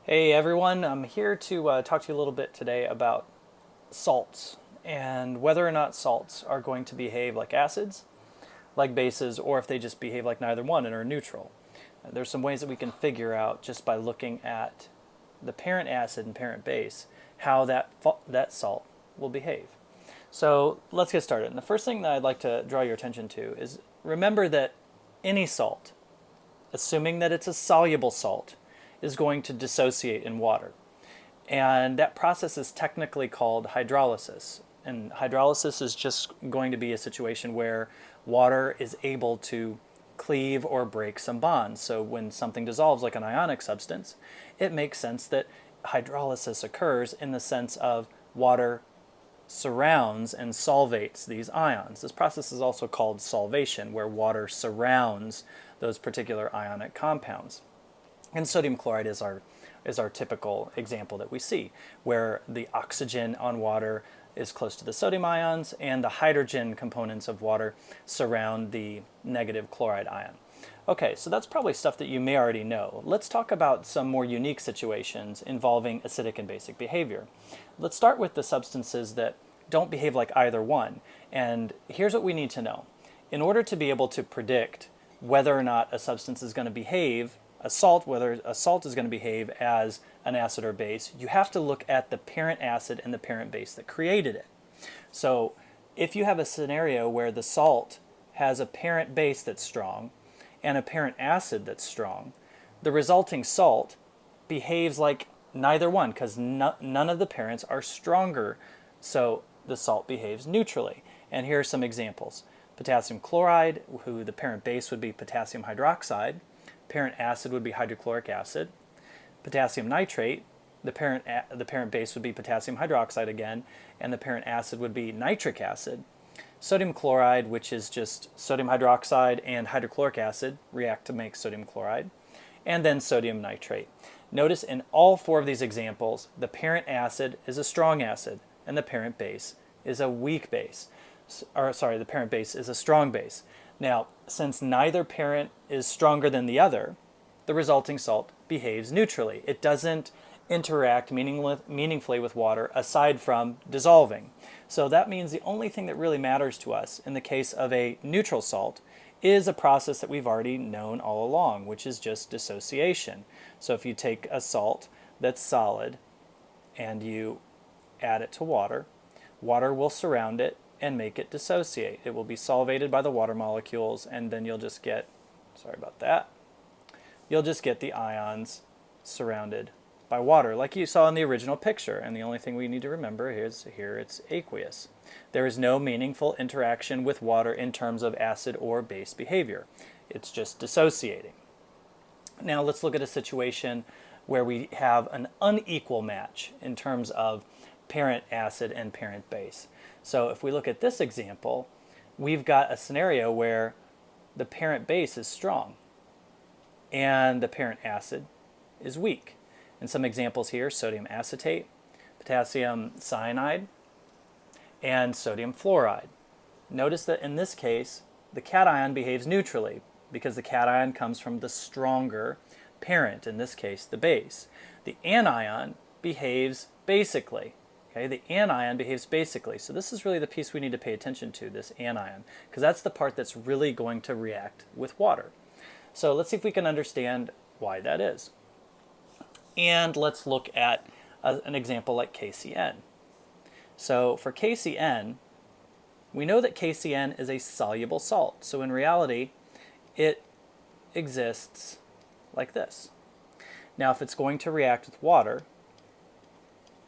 Hey everyone, I'm here to talk to you a little bit today about salts and whether or not salts are going to behave like acids, like bases, or if they just behave like neither one and are neutral. There's some ways that we can figure out just by looking at the parent acid and parent base how that salt will behave. So let's get started. And the first thing that I'd like to draw your attention to is remember that any salt, assuming that it's a soluble salt, is going to dissociate in water. And that process is technically called hydrolysis. And hydrolysis is just going to be a situation where water is able to cleave or break some bonds. So when something dissolves like an ionic substance, it makes sense that hydrolysis occurs in the sense of water surrounds and solvates these ions. This process is also called solvation, where water surrounds those particular ionic compounds. And sodium chloride is our typical example that we see, where the oxygen on water is close to the sodium ions and the hydrogen components of water surround the negative chloride ion. Okay, so that's probably stuff that you may already know. Let's talk about some more unique situations involving acidic and basic behavior. Let's start with the substances that don't behave like either one. And here's what we need to know. In order to be able to predict whether or not a substance is going to behave whether a salt is going to behave as an acid or base, you have to look at the parent acid and the parent base that created it. So if you have a scenario where the salt has a parent base that's strong and a parent acid that's strong, the resulting salt behaves like neither one because none of the parents are stronger. So the salt behaves neutrally. And here are some examples. Potassium chloride, who the parent base would be potassium hydroxide. Parent acid would be hydrochloric acid. Potassium nitrate, the parent base would be potassium hydroxide again, and the parent acid would be nitric acid. Sodium chloride, which is just sodium hydroxide and hydrochloric acid, react to make sodium chloride. And then sodium nitrate. Notice in all four of these examples, the parent acid is a strong acid, and the parent base is a weak base. The parent base is a strong base. Now, since neither parent is stronger than the other, the resulting salt behaves neutrally. It doesn't interact meaningfully with water aside from dissolving. So that means the only thing that really matters to us in the case of a neutral salt is a process that we've already known all along, which is just dissociation. So if you take a salt that's solid and you add it to water, water will surround it and make it dissociate. It will be solvated by the water molecules, and then you'll just get, you'll just get the ions surrounded by water, like you saw in the original picture. And the only thing we need to remember is here it's aqueous. There is no meaningful interaction with water in terms of acid or base behavior. It's just dissociating. Now let's look at a situation where we have an unequal match in terms of parent acid and parent base. So if we look at this example, we've got a scenario where the parent base is strong and the parent acid is weak. And some examples here: sodium acetate, potassium cyanide, and sodium fluoride. Notice that in this case, the cation behaves neutrally because the cation comes from the stronger parent, in this case the base. The anion behaves basically. Okay, the anion behaves basically. So this is really the piece we need to pay attention to, this anion, because that's the part that's really going to react with water. So let's see if we can understand why that is. And let's look at an example like KCN. So for KCN, we know that KCN is a soluble salt. So in reality, it exists like this. Now if it's going to react with water,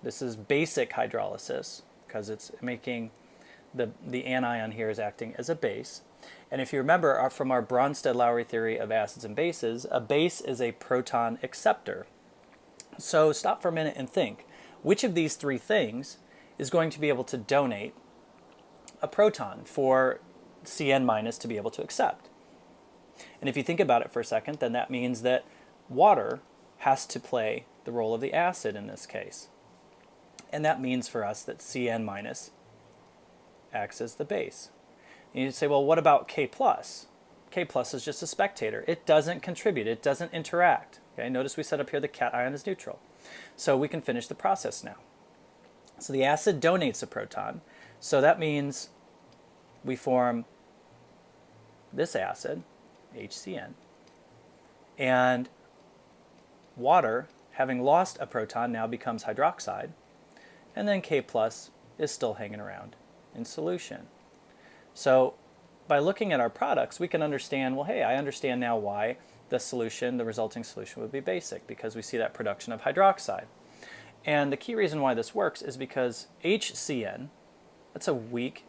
this is basic hydrolysis because it's making the anion here is acting as a base. And if you remember from our Bronsted-Lowry theory of acids and bases, a base is a proton acceptor. So stop for a minute and think, which of these three things is going to be able to donate a proton for Cn- to be able to accept? And if you think about it for a second, then that means that water has to play the role of the acid in this case. And that means for us that Cn- acts as the base. And you'd say, well, what about K+? K+ is just a spectator. It doesn't contribute. It doesn't interact. Okay, notice we set up here the cation is neutral. So we can finish the process now. So the acid donates a proton. So that means we form this acid, HCN, and water, having lost a proton, now becomes hydroxide, and then K plus is still hanging around in solution. So by looking at our products, we can understand, well, hey, I understand now why the solution, the resulting solution, would be basic, because we see that production of hydroxide. And the key reason why this works is because HCN, it's a weak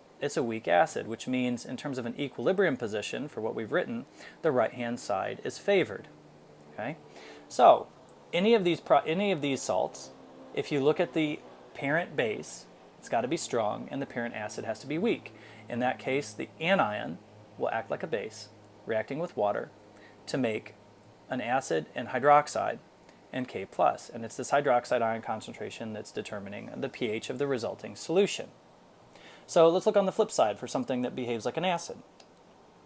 acid, which means in terms of an equilibrium position for what we've written, the right-hand side is favored. Okay, so any of these salts, if you look at the parent base, it's got to be strong, and the parent acid has to be weak. In that case, the anion will act like a base, reacting with water to make an acid and hydroxide and K+. And it's this hydroxide ion concentration that's determining the pH of the resulting solution. So let's look on the flip side for something that behaves like an acid.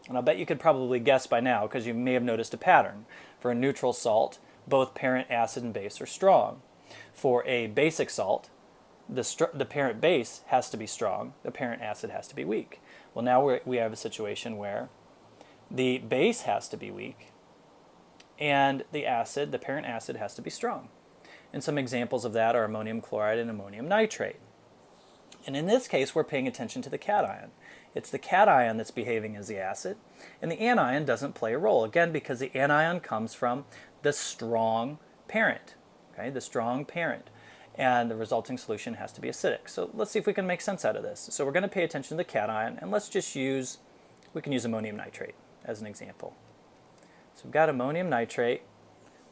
And I'll bet you could probably guess by now, because you may have noticed a pattern. For a neutral salt, both parent acid and base are strong. For a basic salt, the parent base has to be strong, the parent acid has to be weak. Well, now we have a situation where the base has to be weak, and the parent acid, has to be strong. And some examples of that are ammonium chloride and ammonium nitrate. And in this case, we're paying attention to the cation. It's the cation that's behaving as the acid, and the anion doesn't play a role, again, because the anion comes from the strong parent, okay, the strong parent, and the resulting solution has to be acidic. So let's see if we can make sense out of this. So we're going to pay attention to the cation, and let's just we can use ammonium nitrate as an example. So we've got ammonium nitrate,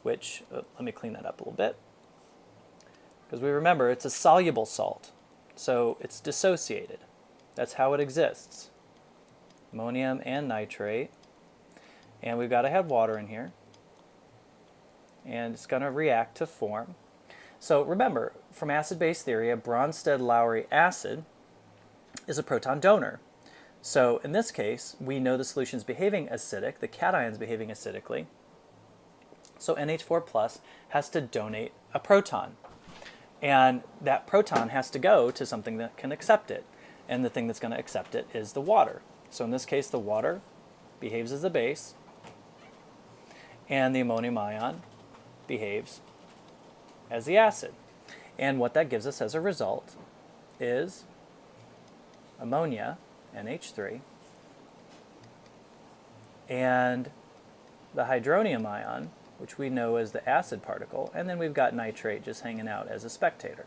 which, let me clean that up a little bit, because we remember it's a soluble salt, so it's dissociated. That's how it exists. Ammonium and nitrate, and we've got to have water in here, and it's going to react to form. So remember, from acid-base theory, a Bronsted-Lowry acid is a proton donor. So in this case, we know the solution is behaving acidic, the cation is behaving acidically, so NH4+ has to donate a proton. And that proton has to go to something that can accept it. And the thing that's going to accept it is the water. So in this case, the water behaves as a base, and the ammonium ion behaves as the acid. And what that gives us as a result is ammonia, NH3, and the hydronium ion, which we know as the acid particle, and then we've got nitrate just hanging out as a spectator.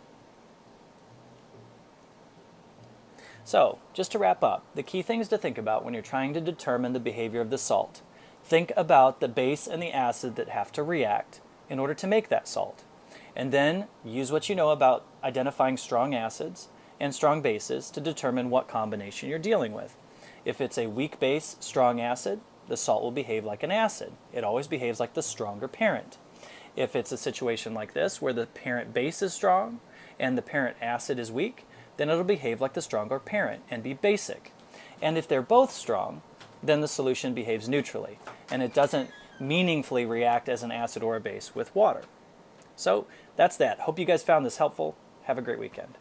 So, just to wrap up, the key things to think about when you're trying to determine the behavior of the salt. Think about the base and the acid that have to react in order to make that salt. And then use what you know about identifying strong acids and strong bases to determine what combination you're dealing with. If it's a weak base, strong acid, the salt will behave like an acid. It always behaves like the stronger parent. If it's a situation like this, where the parent base is strong and the parent acid is weak, then it'll behave like the stronger parent and be basic. And if they're both strong, then the solution behaves neutrally, and it doesn't meaningfully react as an acid or a base with water. So that's that. Hope you guys found this helpful. Have a great weekend.